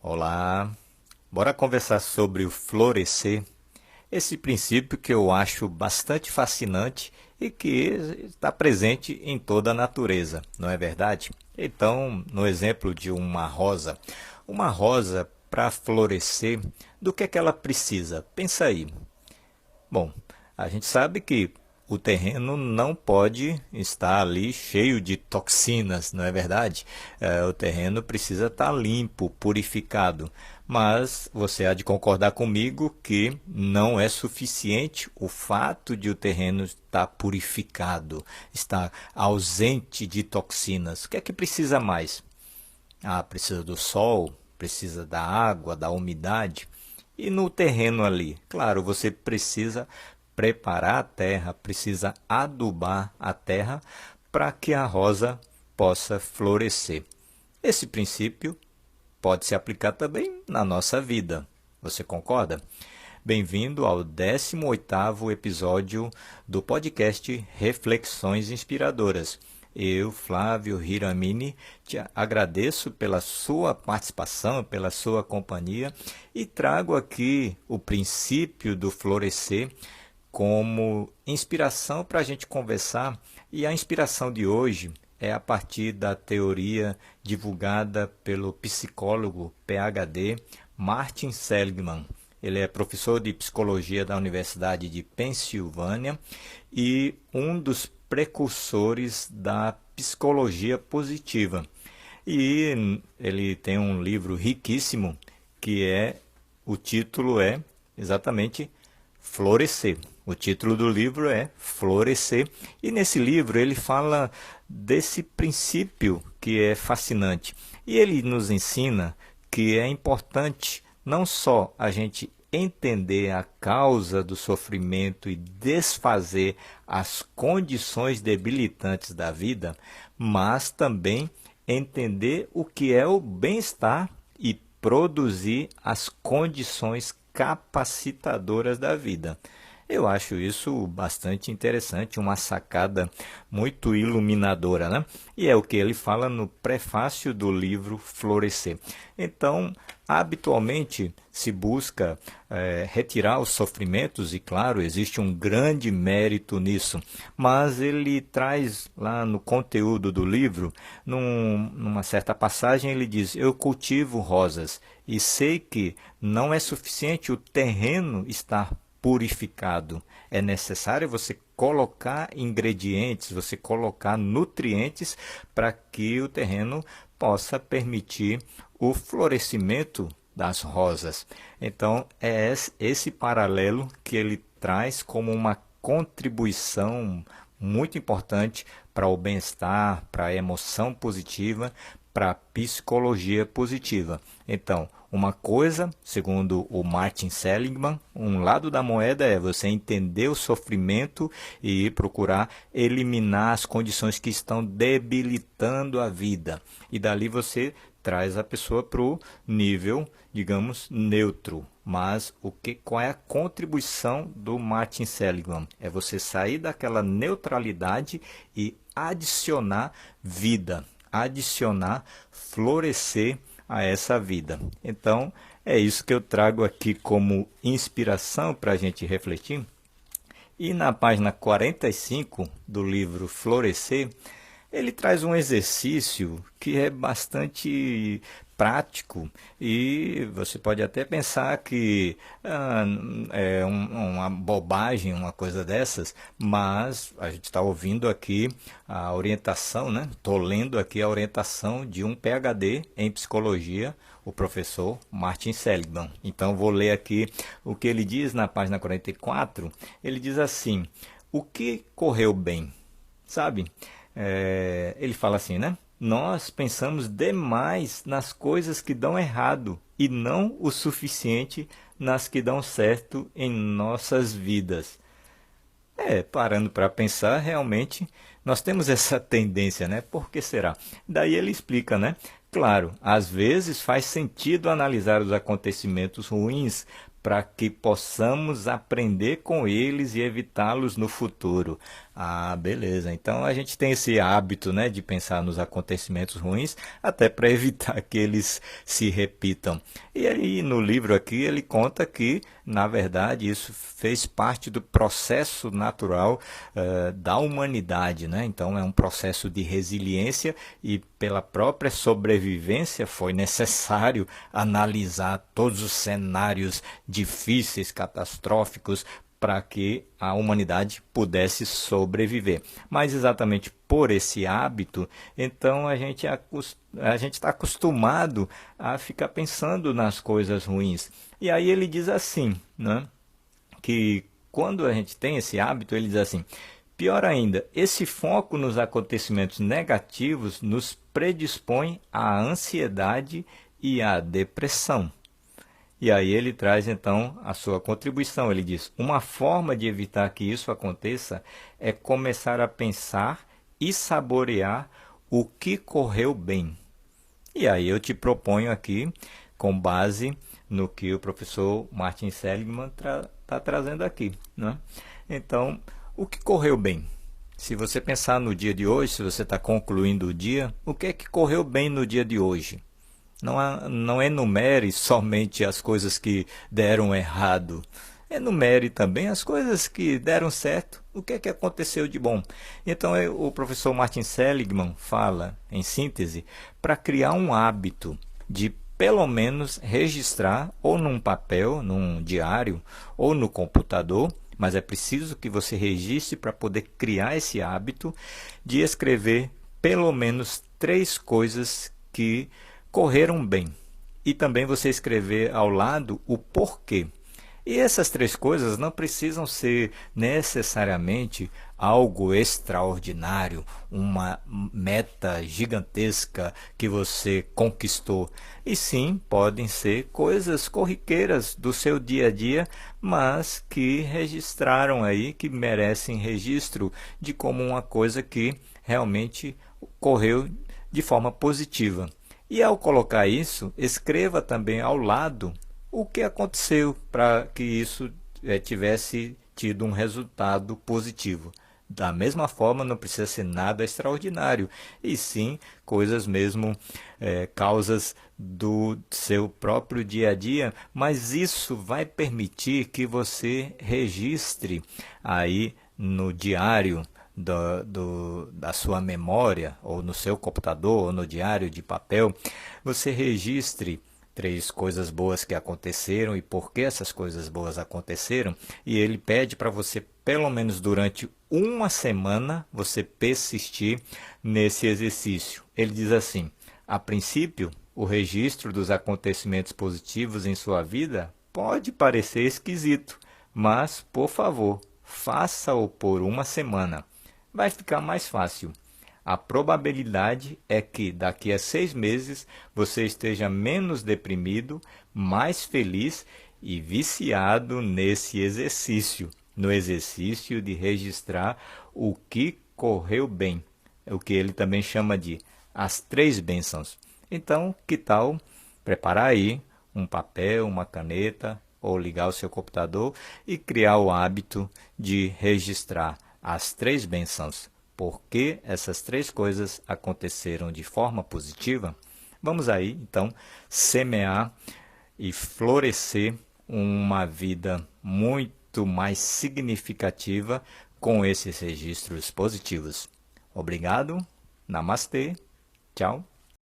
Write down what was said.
Olá, bora conversar sobre o florescer, esse princípio que eu acho bastante fascinante e que está presente em toda a natureza, não é verdade? Então, no exemplo de uma rosa para florescer, do que é que ela precisa? Pensa aí. Bom, a gente sabe que o terreno não pode estar ali cheio de toxinas, não é verdade? O terreno precisa estar limpo, purificado. Mas você há de concordar comigo que não é suficiente o fato de o terreno estar purificado, estar ausente de toxinas. O que é que precisa mais? Precisa do sol, precisa da água, da umidade. E no terreno ali, claro, você precisa preparar a terra, precisa adubar a terra para que a rosa possa florescer. Esse princípio pode se aplicar também na nossa vida. Você concorda? Bem-vindo ao 18º episódio do podcast Reflexões Inspiradoras. Eu, Flávio Hiramini, te agradeço pela sua participação, pela sua companhia e trago aqui o princípio do florescer como inspiração para a gente conversar. E a inspiração de hoje é a partir da teoria divulgada pelo psicólogo PhD Martin Seligman. Ele é professor de psicologia da Universidade de Pensilvânia e um dos precursores da psicologia positiva. E ele tem um livro riquíssimo o título é exatamente Florescer. O título do livro é Florescer. E nesse livro ele fala desse princípio que é fascinante. E ele nos ensina que é importante não só a gente entender a causa do sofrimento e desfazer as condições debilitantes da vida, mas também entender o que é o bem-estar e produzir as condições capacitadoras da vida. Eu acho isso bastante interessante, uma sacada muito iluminadora, né? E é o que ele fala no prefácio do livro Florescer. Então, habitualmente se busca retirar os sofrimentos, e claro, existe um grande mérito nisso, mas ele traz lá no conteúdo do livro, numa certa passagem, ele diz: eu cultivo rosas e sei que não é suficiente o terreno estar purificado. É necessário você colocar ingredientes, você colocar nutrientes para que o terreno possa permitir o florescimento das rosas. Então, é esse paralelo que ele traz como uma contribuição muito importante para o bem-estar, para a emoção positiva, para a psicologia positiva. Então, uma coisa, segundo o Martin Seligman, um lado da moeda é você entender o sofrimento e procurar eliminar as condições que estão debilitando a vida. E dali você traz a pessoa para o nível, digamos, neutro. Mas qual é a contribuição do Martin Seligman? É você sair daquela neutralidade e adicionar vida, adicionar florescer a essa vida. Então, é isso que eu trago aqui como inspiração para a gente refletir. E na página 45 do livro Florescer, ele traz um exercício que é bastante prático e você pode até pensar que é uma bobagem, uma coisa dessas, mas a gente está ouvindo aqui a orientação, né? Estou lendo aqui a orientação de um PhD em psicologia, o professor Martin Seligman. Então vou ler aqui o que ele diz na página 44. Ele diz assim: o que correu bem? Sabe? Ele fala assim, né? Nós pensamos demais nas coisas que dão errado e não o suficiente nas que dão certo em nossas vidas. Parando para pensar, realmente nós temos essa tendência, né? Por que será? Daí ele explica, né? Claro, às vezes faz sentido analisar os acontecimentos ruins para que possamos aprender com eles e evitá-los no futuro. Ah, beleza. Então a gente tem esse hábito, né, de pensar nos acontecimentos ruins, até para evitar que eles se repitam. E aí no livro aqui ele conta que, na verdade, isso fez parte do processo natural da humanidade, né? Então é um processo de resiliência e pela própria sobrevivência foi necessário analisar todos os cenários difíceis, catastróficos, para que a humanidade pudesse sobreviver. Mas exatamente por esse hábito, então a gente está acostumado a ficar pensando nas coisas ruins. E aí ele diz assim, né, que quando a gente tem esse hábito, ele diz assim: pior ainda, esse foco nos acontecimentos negativos nos predispõe à ansiedade e à depressão. E aí ele traz então a sua contribuição. Ele diz: uma forma de evitar que isso aconteça é começar a pensar e saborear o que correu bem. E aí eu te proponho aqui, com base no que o professor Martin Seligman está trazendo aqui, né? Então, o que correu bem? Se você pensar no dia de hoje, se você está concluindo o dia, o que é que correu bem no dia de hoje? Não enumere somente as coisas que deram errado. Enumere também as coisas que deram certo. O que é que aconteceu de bom? Então, o professor Martin Seligman fala, em síntese, para criar um hábito de pelo menos registrar ou num papel, num diário ou no computador, mas é preciso que você registre para poder criar esse hábito de escrever pelo menos 3 coisas que correram bem. E também você escrever ao lado o porquê. E essas 3 coisas não precisam ser necessariamente algo extraordinário, uma meta gigantesca que você conquistou. E sim, podem ser coisas corriqueiras do seu dia a dia, mas que registraram aí, que merecem registro de como uma coisa que realmente ocorreu de forma positiva. E ao colocar isso, escreva também ao lado o que aconteceu para que isso tivesse tido um resultado positivo. Da mesma forma, não precisa ser nada extraordinário, e sim coisas mesmo, causas do seu próprio dia a dia, mas isso vai permitir que você registre aí no diário da sua memória, ou no seu computador, ou no diário de papel, você registre 3 coisas boas que aconteceram e por que essas coisas boas aconteceram. E ele pede para você, pelo menos durante uma semana, você persistir nesse exercício. Ele diz assim: a princípio, o registro dos acontecimentos positivos em sua vida pode parecer esquisito, mas, por favor, faça-o por uma semana. Vai ficar mais fácil. A probabilidade é que daqui a 6 meses você esteja menos deprimido, mais feliz e viciado nesse exercício, no exercício de registrar o que correu bem, o que ele também chama de as 3 bênçãos. Então, que tal preparar aí um papel, uma caneta ou ligar o seu computador e criar o hábito de registrar as 3 bênçãos? Por que essas 3 coisas aconteceram de forma positiva? Vamos aí, então, semear e florescer uma vida muito mais significativa com esses registros positivos. Obrigado, namastê, tchau.